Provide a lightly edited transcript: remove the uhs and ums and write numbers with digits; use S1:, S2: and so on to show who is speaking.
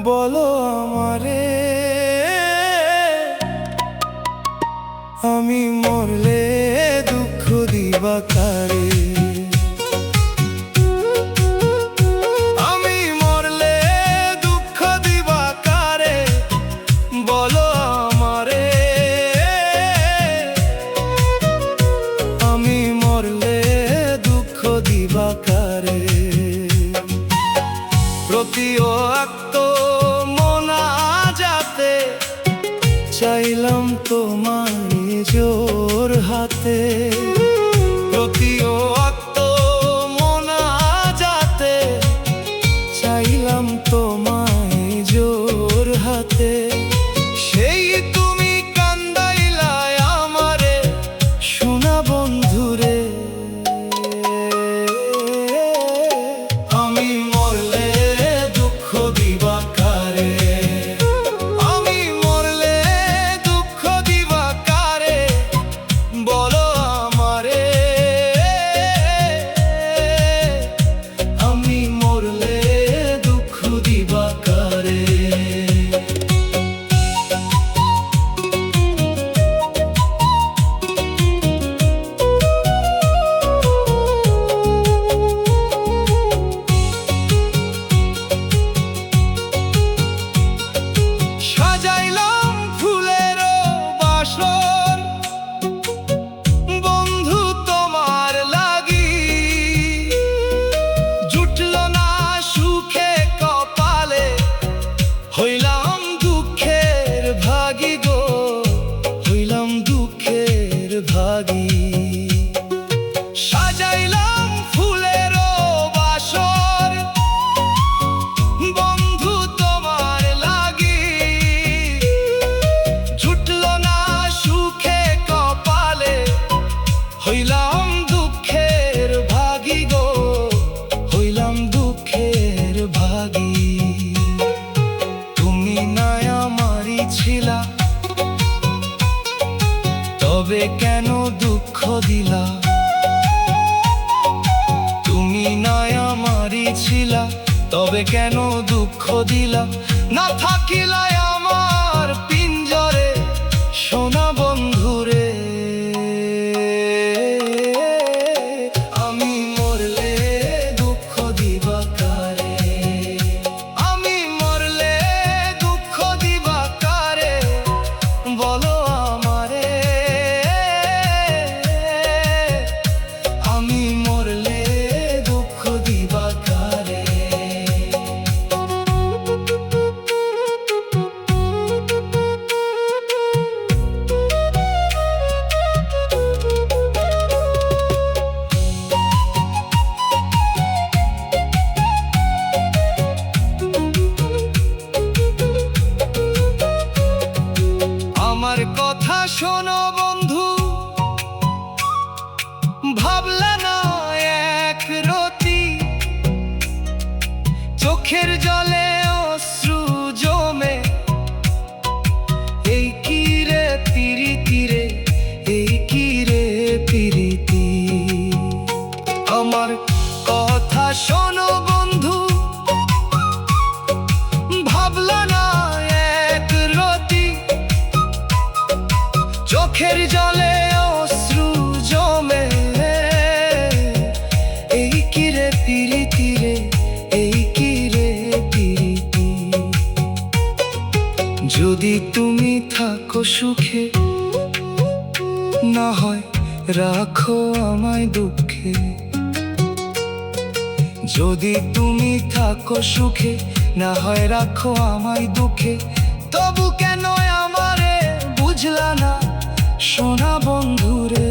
S1: বলো আমারে আমি মরলে দুঃখ দিবা কারে? আমি মরলে দুঃখ দিবা কারে বলো আমারে? আমি মরলে দুঃখ দিবা কারে? প্রতি ওয়াক্ত মোনাজাতে চাইলাম তোমার জোর হাতে। প্রতি ওয়াক্ত মোনাজাতে চাইলাম তোমায় জোর হাতে। সেই তুমি কান্দাইলা আমারে সোনা বন্ধুরে। আমি মরলে দুঃখ দিবা কারে? আমি মরলে দুঃখ দিবা কারে বলো আমারে? আমি মরলে দুঃখ দিবা কারে? সাজাইলাম ফুলের বাসর বন্ধু তোমার লাগি, জুটল না সুখে কপালে হইলাম দুঃখের ভাগী গো, হইলাম দুঃখের ভাগী। সাজাইলাম ফুলের বাসর বন্ধু তোমার লাগি, জুটল না সুখে কপালে হইলাম দুঃখের ভাগী গো, হইলাম দুঃখের ভাগী। তুমি না আমারই ছিলা তবে কেন দুঃখ দিলা? তুমি না আমারই ছিলা তবে কেন দুঃখ দিলা? না থাকিলা আমার পিঞ্জরে সোনা বন্ধুরে। আমি মরলে দুঃখ দিবা কারে? আমি মরলে দুঃখ দিবা কারে বলো আমারে? আমি মরলে দুঃখ দিবা কারে? আমার কথা শোনো বন্ধু, ভাবলা না এক রতি, চোখের জলে অশ্রু জমে এই কি রে পিরিতি রে, এই কি রে পিরিতি। আমার কথা শোনো বন্ধু, ভাবলা না এক রতি, চোখের জলে অশ্রু জমে এই কি রে পিরিতি রে, এই কি রে পিরিতি। যদি তুমি থাকো সুখে না হয় রাখো আমায় দুঃখে। যদি তুমি থাকো সুখে না হয় রাখো আমায় দুঃখে। তবু কেন আমারে বুঝলা না সোনা বন্ধুরে?